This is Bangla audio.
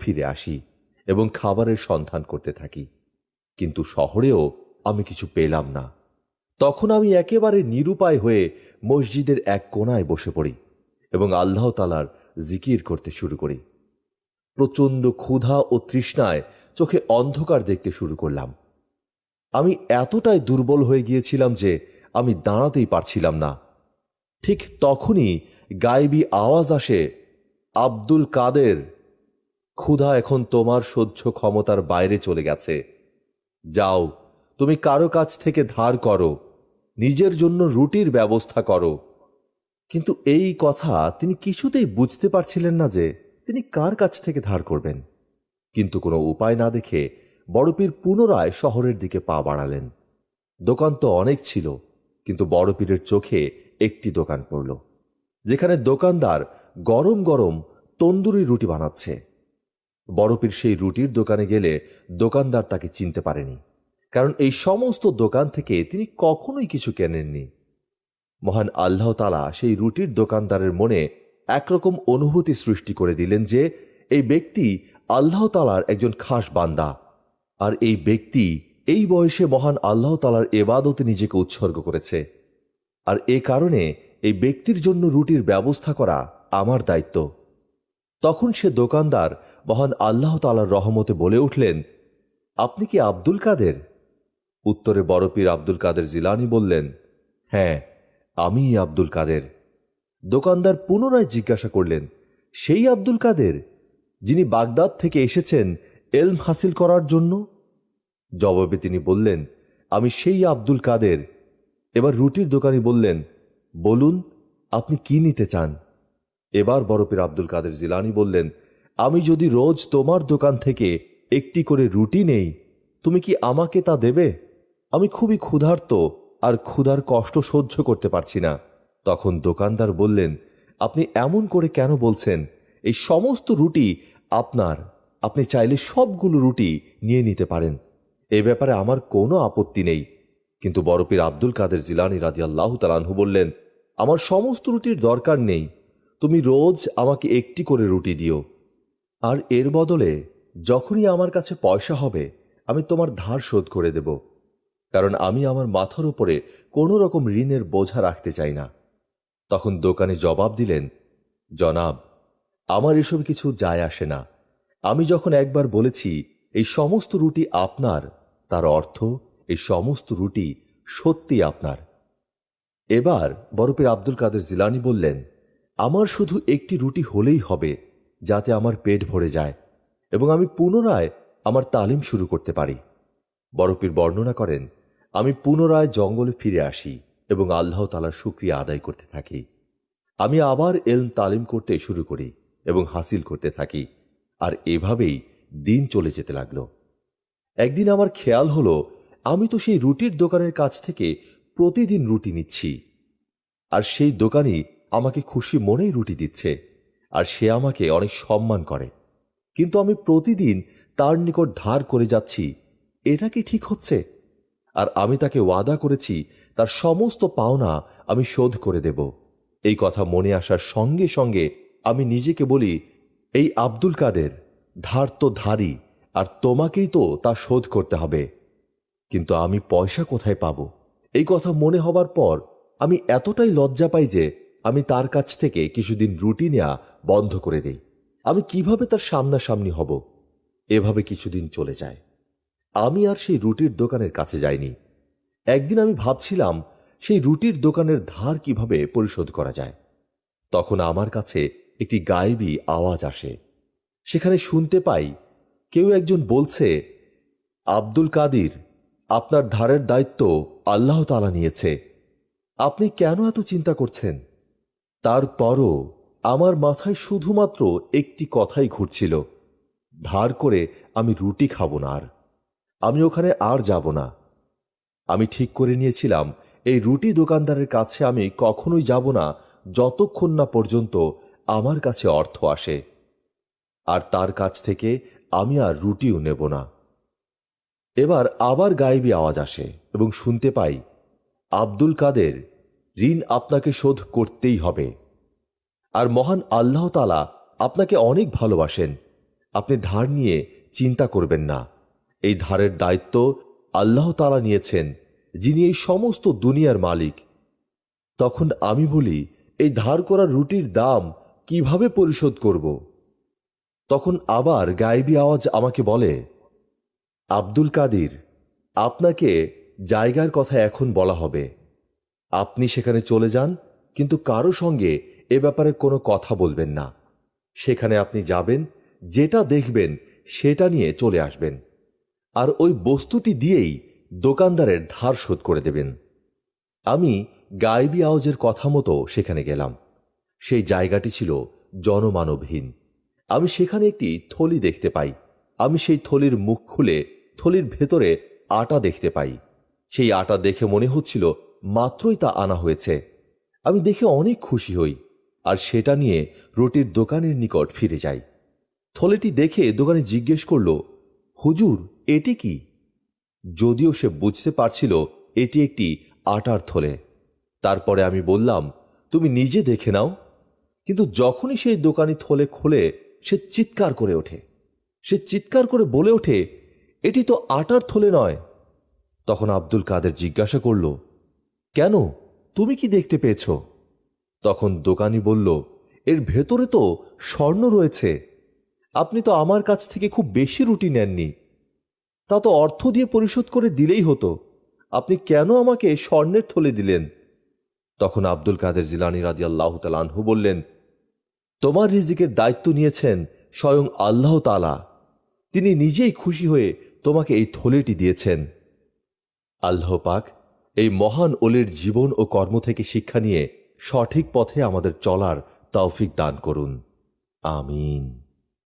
ফিরে আসি এবং খাবারের সন্ধান করতে থাকি, কিন্তু শহরেও আমি কিছু পেলাম না। তখন আমি একেবারে নিরুপায় হয়ে মসজিদের এক কোণায় বসে পড়ি এবং আল্লাহ তাআলার জিকির করতে শুরু করি। প্রচণ্ড ক্ষুধা ও তৃষ্ণায় চোখে অন্ধকার দেখতে শুরু করলাম। আমি এতটাই দুর্বল হয়ে গিয়েছিলাম যে আমি দাঁড়াতেই পারছিলাম না। ঠিক তখনই গায়েবী আওয়াজ আসে, আব্দুল কাদের, ক্ষুধা এখন তোমার সহ্য ক্ষমতার বাইরে চলে গেছে। যাও, তুমি কারো কাছ থেকে ধার করো, নিজের জন্য রুটির ব্যবস্থা করো। কিন্তু এই কথা তিনি কিছুতেই বুঝতে পারছিলেন না যে তিনি কার কাছ থেকে ধার করবেন। কিন্তু কোনো উপায় না দেখে বড়পীর পুনরায় শহরের দিকে পা বাড়ালেন। দোকান তো অনেক ছিল, কিন্তু বড়পীরের চোখে একটি দোকান পড়ল, যেখানে দোকানদার গরম গরম তন্দুরি রুটি বানাচ্ছে। বড়পীর সেই রুটির দোকানে গেলে দোকানদার তাকে চিনতে পারেনি, কারণ এই সমস্ত দোকান থেকে তিনি কখনোই কিছু কেনেননি। মহান আল্লাহ তাআলা সেই রুটির দোকানদারের মনে একরকম অনুভূতি সৃষ্টি করে দিলেন যে এই ব্যক্তি আল্লাহ তাআলার একজন খাস বান্দা, আর এই ব্যক্তি এই বয়সে মহান আল্লাহ তাআলার ইবাদতে নিজেকে উৎসর্গ করেছে, আর এ কারণে এই ব্যক্তির জন্য রুটির ব্যবস্থা করা আমার দায়িত্ব। তখন সে দোকানদার মহান আল্লাহ তাআলার রহমতে বলে উঠলেন, আপনি কি আব্দুল কাদের? উত্তরে বড়পীর আব্দুল কাদের জিলানী বললেন, হ্যাঁ, আমি আব্দুল কাদের। দোকানদার পুনরায় জিজ্ঞাসা করলেন, সেই আব্দুল কাদের যিনি বাগদাদ থেকে এসেছেন এলম হাসিল করার জন্য? জবাবে তিনি বললেন, আমি সেই আব্দুল কাদের। এবার রুটির দোকানি বললেন, বলুন আপনি কি নিতে চান? এবার বড়পীর আব্দুল কাদের জিলানী বললেন, আমি যদি রোজ তোমার দোকান থেকে একটি করে রুটি নেই, তুমি কি আমাকে তা দেবে? আমি খুবই ক্ষুধার্ত, আর ক্ষুধার কষ্ট সহ্য করতে পারছি না। তখন দোকানদার বললেন, আপনি এমন করে কেন বলছেন? এই সমস্ত রুটি আপনার, আপনি চাইলে সবগুলো রুটি নিয়ে নিতে পারেন, এ ব্যাপারে আমার কোনো আপত্তি নেই। কিন্তু বড়পীর আব্দুল কাদের জিলানী রাদিয়াল্লাহু তাআলা আনহু বললেন, আমার সমস্ত রুটির দরকার নেই, তুমি রোজ আমাকে একটি করে রুটি দিও, আর এর বদলে যখনই আমার কাছে পয়সা হবে আমি তোমার ধার শোধ করে দেব, কারণ আমি আমার মাথার উপরে কোনো রকম ঋণের বোঝা রাখতে চাই না। তখন দোকানি জবাব দিলেন, জনাব, আমার এসব কিছু যায় আসে না। আমি যখন একবার বলেছি এই সমস্ত রুটি আপনার, তার অর্থ এই সমস্ত রুটি সত্যি আপনার। এবার বড়পীর আব্দুল কাদের জিলানী বললেন, আমার শুধু একটি রুটি হলেই হবে, যাতে আমার পেট ভরে যায় এবং আমি পুনরায় আমার তালিম শুরু করতে পারি। বড়পীর বর্ণনা করেন, আমি পুনরায় জঙ্গলে ফিরে আসি এবং আল্লাহ তাআলার শুকরিয়া আদায় করতে থাকি। আমি আবার এলম তালিম করতে শুরু করি এবং হাসিল করতে থাকি, আর এভাবেই দিন চলে যেতে লাগল। একদিন আমার খেয়াল হলো, আমি তো সেই রুটির দোকানের কাছ থেকে প্রতিদিন রুটি নিচ্ছি, আর সেই দোকানি আমাকে খুশি মনেই রুটি দিচ্ছে, আর সে আমাকে অনেক সম্মান করে, কিন্তু আমি প্রতিদিন তার নিকট ধার করে যাচ্ছি। এটা কি ঠিক হচ্ছে? আর আমি তাকে ওয়াদা করেছি তার সমস্ত পাওনা আমি শোধ করে দেব। এই কথা মনে আসার সঙ্গে সঙ্গে আমি নিজেকে বলি, এই আব্দুল কাদের, ধার তো ধারই, আর তোমাকেই তো তা শোধ করতে হবে, কিন্তু আমি পয়সা কোথায় পাব? এই কথা মনে হবার পর আমি এতটাই লজ্জা পাই যে আমি তার কাছ থেকে কিছুদিন রুটি নেওয়া বন্ধ করে দেই। আমি কিভাবে তার সামনাসামনি হব? এভাবে কিছুদিন চলে যায়। আমি আর সেই রুটির দোকানের কাছে যাইনি। একদিন আমি ভাবছিলাম সেই রুটির দোকানের ধার কিভাবে পরিশোধ করা যায়। তখন আমার কাছে একটি গায়েবী আওয়াজ আসে। সেখানে শুনতে পাই কেউ একজন বলছে, আব্দুল কাদের, আপনার ধারের দায়িত্ব আল্লাহ তাআলা নিয়েছে, আপনি কেন এত চিন্তা করছেন? তারপরও আমার মাথায় শুধুমাত্র একটি কথাই ঘুরছিল, ধার করে আমি রুটি খাবো না, আর আমি ওখানে আর যাব না। আমি ঠিক করে নিয়েছিলাম এই রুটি দোকানদারের কাছে আমি কখনোই যাব না যতক্ষণ না পর্যন্ত আমার কাছে অর্থ আসে, আর তার কাছ থেকে আমি আর রুটিও নেব না। এবার আবার গায়েবী আওয়াজ আসে এবং শুনতে পাই, আব্দুল কাদের, ঋণ আপনাকে শোধ করতেই হবে, আর মহান আল্লাহ তাআলা আপনাকে অনেক ভালোবাসেন, আপনি ধার নিয়ে চিন্তা করবেন না। এই ধারের দায়িত্ব আল্লাহ তাআলা নিয়েছেন, যিনি এই সমস্ত দুনিয়ার মালিক। তখন আমি বলি, এই ধার করা রুটির দাম কিভাবে পরিশোধ করব? তখন আবার গায়েবী আওয়াজ আমাকে বলে, আব্দুল কাদির, আপনাকে জায়গার কথা এখন বলা হবে। আপনি সেখানে চলে যান, কিন্তু কারো সঙ্গে এ ব্যাপারে কোনো কথা বলবেন না। সেখানে আপনি যাবেন, যেটা দেখবেন সেটা নিয়ে চলে আসবেন, আর ওই বস্তুটি দিয়েই দোকানদারের ধার শোধ করে দেবেন। আমি গায়েবী আওয়াজের কথা মতো সেখানে গেলাম। সেই জায়গাটি ছিল জনমানবহীন। আমি সেখানে একটি থলি দেখতে পাই। আমি সেই থলির মুখ খুলে থলির ভেতরে আটা দেখতে পাই। সেই আটা দেখে মনে হচ্ছিল মাত্রই তা আনা হয়েছে। আমি দেখে অনেক খুশি হই, আর সেটা নিয়ে রুটির দোকানের নিকট ফিরে যাই। থলেটি দেখে দোকানে জিজ্ঞেস করল, হুজুর, এটি কি? যদিও সে বুঝতে পারছিল এটি একটি আটার থলে। তারপরে আমি বললাম, তুমি নিজে দেখে নাও। কিন্তু যখনই সেই দোকানি থলে খোলে, সে চিৎকার করে ওঠে। সে চিৎকার করে বলে ওঠে, এটি তো আটার থলে নয়। তখন আব্দুল কাদের জিজ্ঞাসা করল, কেন, তুমি কি দেখতে পেয়েছ? তখন দোকানি বলল, এর ভেতরে তো স্বর্ণ রয়েছে। আপনি তো আমার কাছ থেকে খুব বেশি রুটি নেননি, তা তো অর্থ দিয়ে পরিশোধ করে দিলেই হতো। আপনি কেন আমাকে স্বর্ণের থলে দিলেন? তখন আব্দুল কাদের জিলানী রাদিয়াল্লাহু তাআলা আনহু বললেন, তোমার রিজিকের দায়িত্ব নিয়েছেন স্বয়ং আল্লাহ তাআলা। তিনি নিজেই খুশি হয়ে তোমাকে এই থলেটি দিয়েছেন। আল্লাহ পাক এই মহান ওলির জীবন ও কর্ম থেকে শিক্ষা নিয়ে সঠিক পথে আমাদের চলার তৌফিক দান করুন। আমিন।